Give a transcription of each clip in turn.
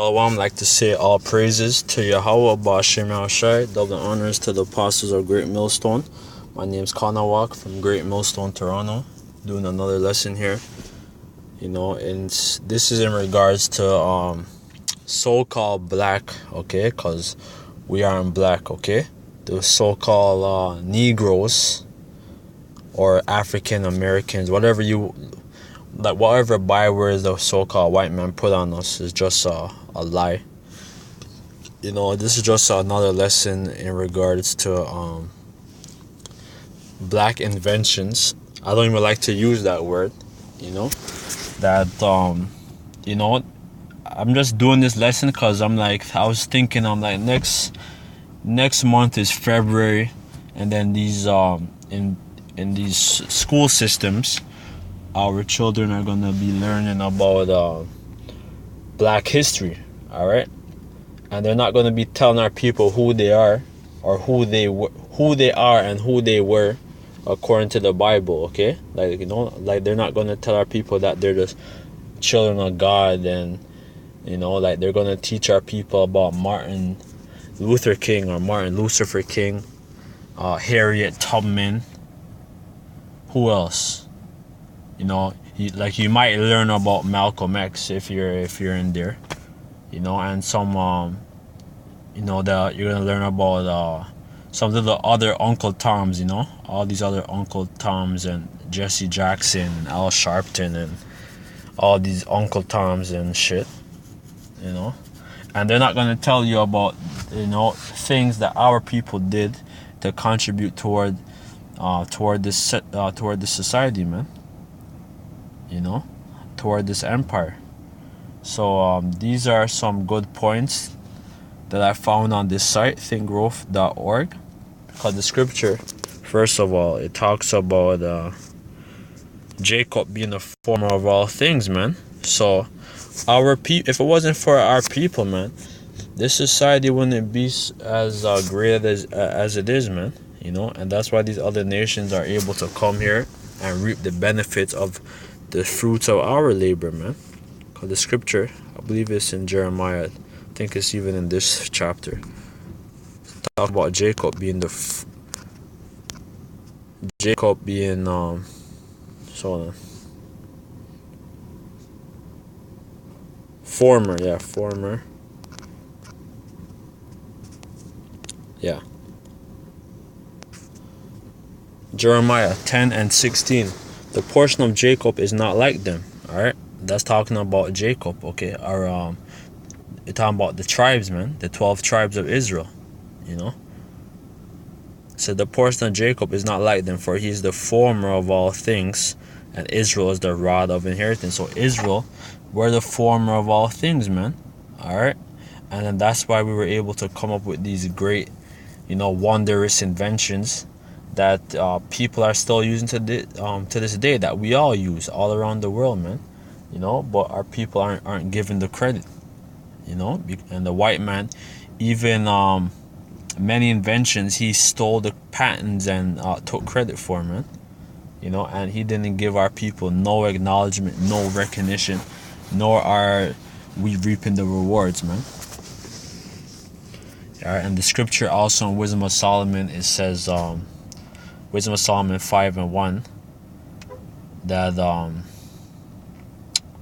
Shalom, like to say all praises to Yahweh, Ba'ashem Yahushai, double honors to the apostles of Great Millstone. My name's Kanawak from Great Millstone, Toronto, doing another lesson here. And this is in regards to so-called black, okay, because we aren't black, okay? The so-called Negroes or African Americans, whatever bywords the so-called white man put on us is just a lie. This is just another lesson in regards to black inventions. I don't even like to use that word. I'm just doing this lesson because I was thinking, next month is February, and then these in these school systems, our children are gonna be learning about black history, all right? And they're not gonna be telling our people who they are or who they are and who they were according to the Bible, okay? They're not gonna tell our people that they're the children of God, and they're gonna teach our people about Martin Luther King or Martin Lucifer King, Harriet Tubman. Who else? You might learn about Malcolm X if you're in there, and some that you're gonna learn about some of the other Uncle Toms, all these other Uncle Toms and Jesse Jackson and Al Sharpton and all these Uncle Toms and shit, and they're not gonna tell you about things that our people did to contribute toward this society, man. Toward this empire. So these are some good points that I found on this site, thinkgrowth.org. Because the scripture, first of all, it talks about Jacob being the former of all things, man. So if it wasn't for our people, man, this society wouldn't be as great as it is, man. And that's why these other nations are able to come here and reap the benefits of the fruits of our labor, man. Because the scripture, I believe it's in Jeremiah, I think it's even in this chapter, talk about Jacob being former, Jeremiah 10 and 16. The portion of Jacob is not like them. Alright? That's talking about Jacob, okay? Or it's talking about the tribes, man. The 12 tribes of Israel. So the portion of Jacob is not like them, for he is the former of all things, and Israel is the rod of inheritance. So Israel, we're the former of all things, man. Alright? And then that's why we were able to come up with these great, wondrous inventions that people are still using to this day, that we all use all around the world, man. But our people aren't given the credit, and the white man, even many inventions, he stole the patents and took credit for, man. And he didn't give our people no acknowledgement, no recognition, nor are we reaping the rewards, man. Alright, and the scripture also in Wisdom of Solomon, it says Wisdom of Solomon 5 and 1, that let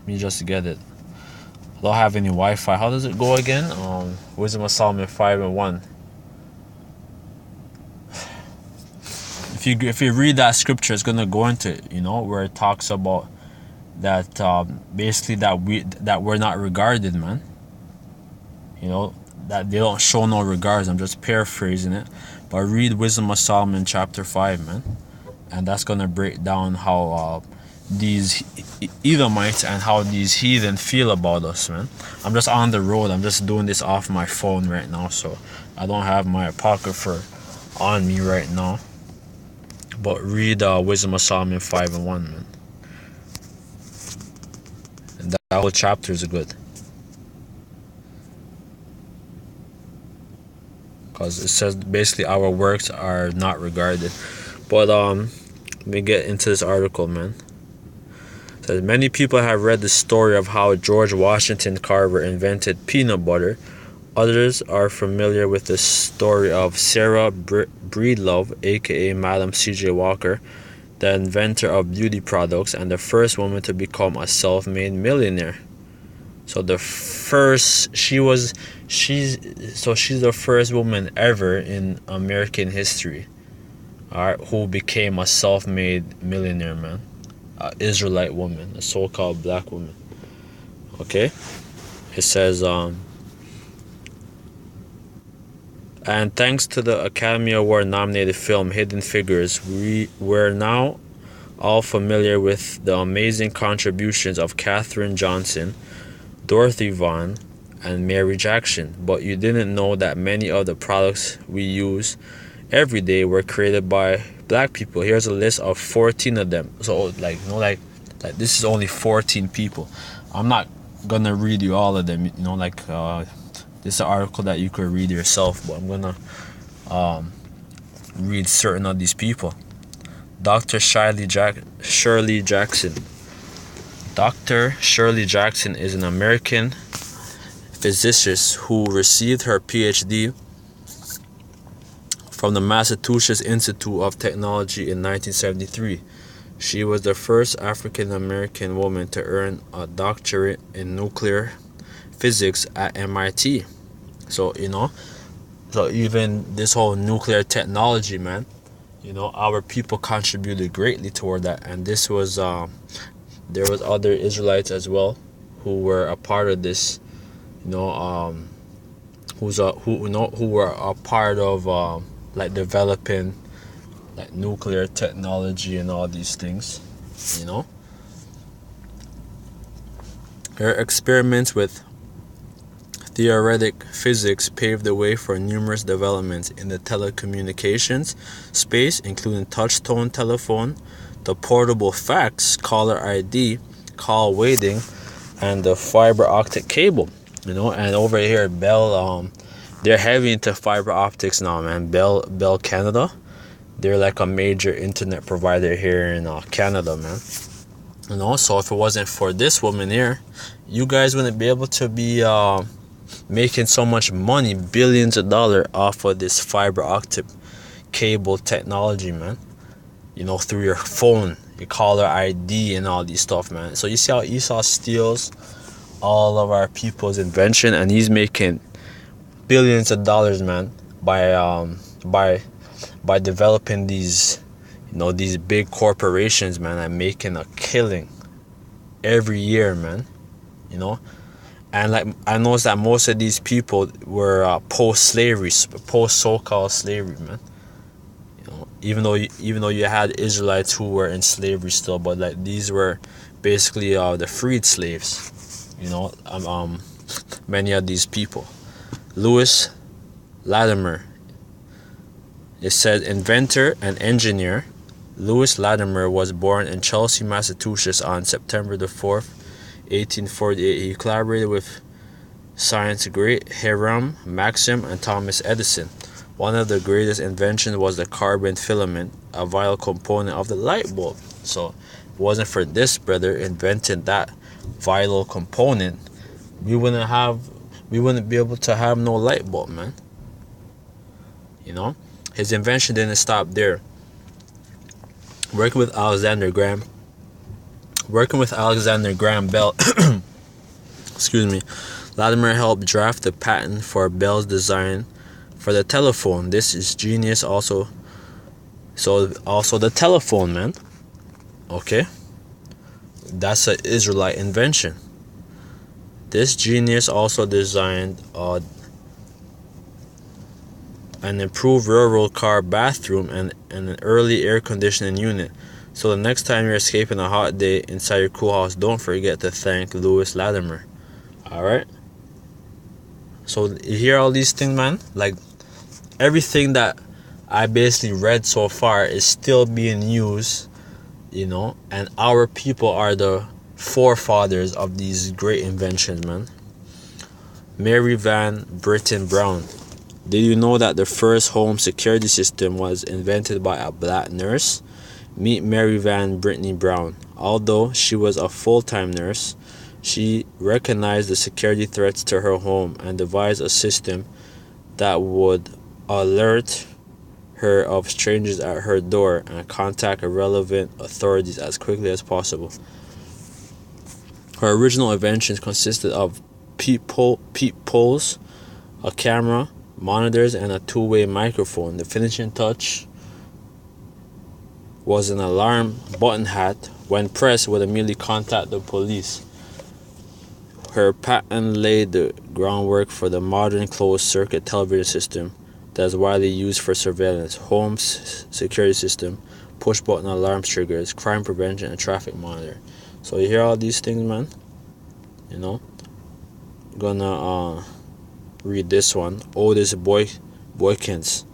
me just get it. I don't have any Wi-Fi. How does it go again? Wisdom of Solomon 5 and 1. If you read that scripture, it's gonna go into it, where it talks about that basically that we're not regarded, man. That they don't show no regards. I'm just paraphrasing it. But read Wisdom of Solomon chapter 5, man. And that's going to break down how these Edomites and how these heathen feel about us, man. I'm just on the road. I'm just doing this off my phone right now. So I don't have my apocrypha on me right now. But read Wisdom of Solomon 5 and 1, man. And that whole chapter is good. Because it says basically our works are not regarded. But let me get into this article, man. says many people have read the story of how George Washington Carver invented peanut butter. Others are familiar with the story of Sarah Breedlove, aka Madam C.J. Walker, the inventor of beauty products and the first woman to become a self-made millionaire. So she's the first woman ever in American history, alright, who became a self-made millionaire, man. Israelite woman, a so-called black woman. Okay, it says and thanks to the Academy Award nominated film Hidden Figures, we're now all familiar with the amazing contributions of Katherine Johnson, Dorothy Vaughan, and Mary Jackson. But you didn't know that many of the products we use every day were created by black people. Here's a list of 14 of them. So like this is only 14 people. I'm not gonna read you all of them, this is an article that you could read yourself, but I'm gonna read certain of these people. Dr. Shirley Jackson. Dr. Shirley Jackson is an American physicist who received her PhD from the Massachusetts Institute of Technology in 1973. She was the first African American woman to earn a doctorate in nuclear physics at MIT. So even this whole nuclear technology, man, our people contributed greatly toward that. And this was there was other Israelites as well who were a part of this, who were a part of developing like nuclear technology and all these things. Her experiments with theoretic physics paved the way for numerous developments in the telecommunications space, including touch-tone telephone, the portable fax, caller ID, call waiting, and the fiber optic cable. And over here, Bell, they're heavy into fiber optics now, man. Bell Canada, they're like a major internet provider here in Canada, man. So if it wasn't for this woman here, you guys wouldn't be able to be making so much money, billions of dollars off of this fiber optic cable technology, man. Through your phone, your caller ID and all these stuff, man. So you see how Esau steals all of our people's invention, and he's making billions of dollars, man, by developing these these big corporations, man, and making a killing every year, man. And like I noticed that most of these people were post-slavery, post-so-called slavery, man. Even though you had Israelites who were in slavery still, but like these were basically the freed slaves. Many of these people. Lewis Latimer. It said inventor and engineer. Lewis Latimer was born in Chelsea, Massachusetts on September the 4th, 1848. He collaborated with science great Hiram Maxim and Thomas Edison. One of the greatest inventions was the carbon filament, a vital component of the light bulb. So if it wasn't for this brother inventing that vital component, we wouldn't be able to have no light bulb, man. His invention didn't stop there. Working with Alexander Graham Bell, excuse me, Latimer helped draft the patent for Bell's design for the telephone. This is genius also. So also the telephone, man. Okay, that's an Israelite invention. This genius also designed an improved railroad car bathroom and an early air conditioning unit. So the next time you're escaping a hot day inside your cool house, don't forget to thank Lewis Latimer. Alright? So you hear all these things, man? Like everything that I basically read so far is still being used, and our people are the forefathers of these great inventions, man. Mary Van Britten Brown. Did you know that the first home security system was invented by a black nurse? Meet Mary Van Brittany Brown, Although she was a full-time nurse, she recognized the security threats to her home and devised a system that would alert her of strangers at her door and contact relevant authorities as quickly as possible. Her original inventions consisted of peepholes, a camera, monitors, and a two-way microphone. The finishing touch was an alarm button hat. When pressed, would immediately contact the police. Her patent laid the groundwork for the modern closed-circuit television system that is widely used for surveillance, home security system, push-button alarm triggers, crime prevention, and traffic monitor. So you hear all these things, man? You know? Gonna read this one. Otis Boykins.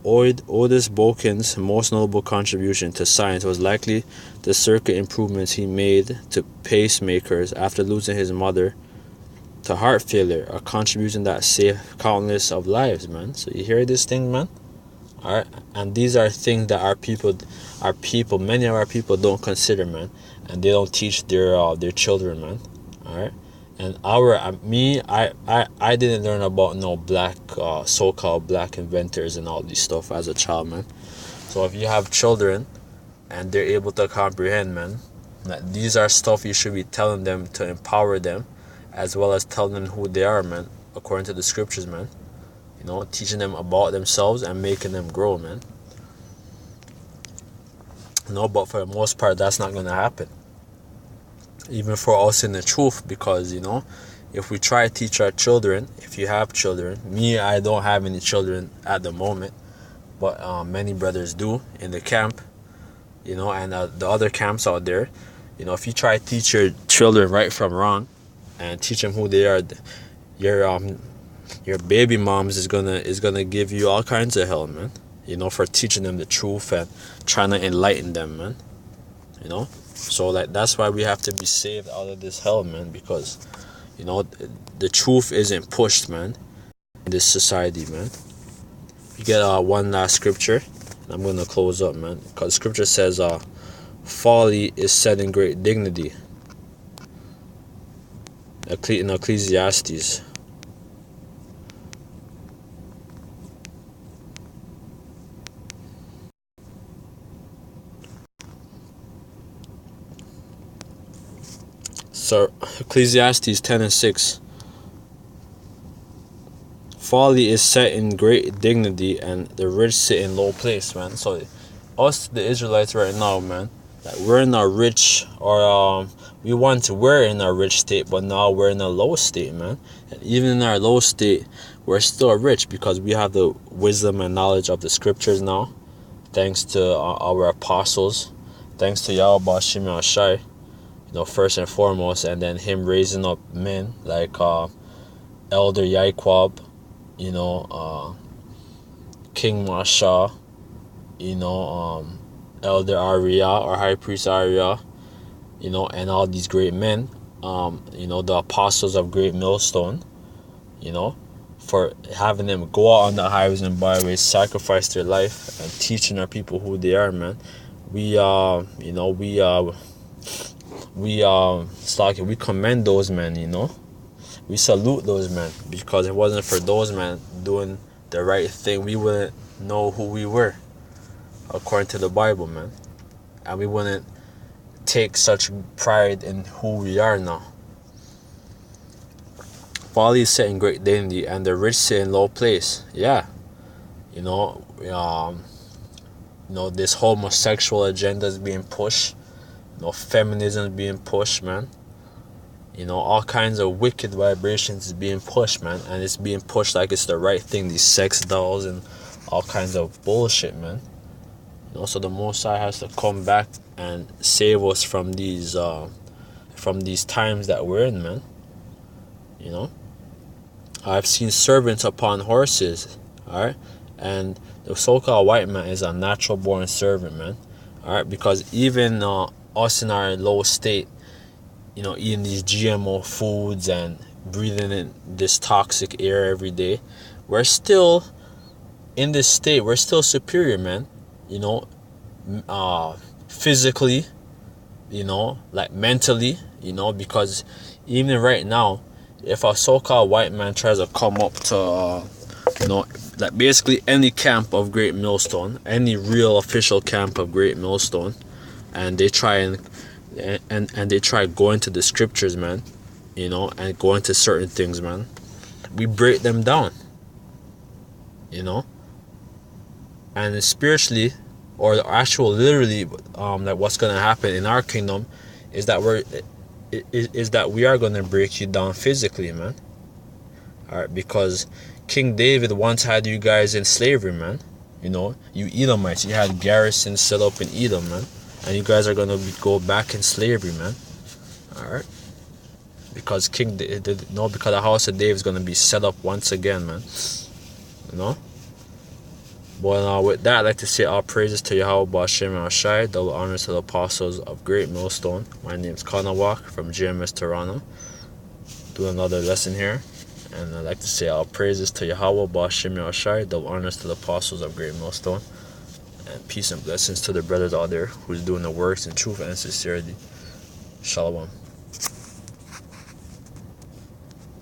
Otis Boykins' most notable contribution to science was likely the circuit improvements he made to pacemakers after losing his mother to heart failure, a contribution that saved countless of lives, man. So you hear this thing, man? Alright? And these are things that many of our people don't consider, man. And they don't teach their children, man. Alright? And I didn't learn about no black, so-called black inventors and all these stuff as a child, man. So if you have children and they're able to comprehend, man, that these are stuff you should be telling them to empower them, as well as telling them who they are, man, according to the scriptures, man. You know, teaching them about themselves and making them grow, man. No, but for the most part, that's not going to happen. Even for us in the truth, because, you know, if we try to teach our children, if you have children, I don't have any children at the moment, but many brothers do in the camp, you know, and the other camps out there, you know, if you try to teach your children right from wrong and teach them who they are, your baby moms is gonna give you all kinds of hell, man. You know, for teaching them the truth and trying to enlighten them, man. You know, so like that's why we have to be saved out of this hell, man. Because, you know, the truth isn't pushed, man, in this society, man. You get one last scripture, and I'm gonna close up, man. Because scripture says, folly is set in great dignity. In Ecclesiastes. So Ecclesiastes 10:6. Folly is set in great dignity, and the rich sit in low place, man. So us, the Israelites, right now, man, like we're in a rich, or we're in a rich state, but now we're in a low state, man. And even in our low state, we're still rich because we have the wisdom and knowledge of the scriptures now, thanks to our apostles, thanks to Yahweh Shimei Ashai, you know, first and foremost, and then him raising up men like Elder Yaquab, you know, King Masha, you know, Elder Arya or High Priest Arya, you know, and all these great men, you know, the apostles of Great Millstone, you know, for having them go out on the highways and byways, sacrifice their life and teaching our people who they are, man. We commend those men, you know. We salute those men, because if it wasn't for those men doing the right thing, we wouldn't know who we were according to the Bible, man. And we wouldn't take such pride in who we are now. Folly is set in great dignity, and the rich sit in low place. Yeah. You know, this homosexual agenda is being pushed. You know, feminism is being pushed, man. You know, all kinds of wicked vibrations is being pushed, man. And it's being pushed like it's the right thing. These sex dolls and all kinds of bullshit, man. You know, so the Most High has to come back and save us from these times that we're in, man. You know, I've seen servants upon horses, alright? And the so-called white man is a natural born servant, man. Alright, because even us in our low state, you know, eating these GMO foods and breathing in this toxic air every day, we're still in this state. We're still superior, man. You know, physically, like mentally, because even right now, if a so-called white man tries to come up to, like basically any camp of Great Millstone, any real official camp of Great Millstone, and they try and they try going to the scriptures, man, and going to certain things, man, we break them down, and spiritually, or actual literally, like what's gonna happen in our kingdom is that we are gonna break you down physically, man. All right, because King David once had you guys in slavery, man. You Edomites, you had garrisons set up in Edom, man, and you guys are gonna go back in slavery, man. All right, because because the house of David is gonna be set up once again, man. But with that, I'd like to say all praises to Yahweh Ba'Shem Ashai, double honors to the apostles of Great Millstone. My name is Kanawak from GMS Toronto. Do another lesson here. And I'd like to say all praises to Yahweh Ba'Shem Ashai, double honors to the apostles of Great Millstone. And peace and blessings to the brothers out there who's doing the works in truth and sincerity. Shalom.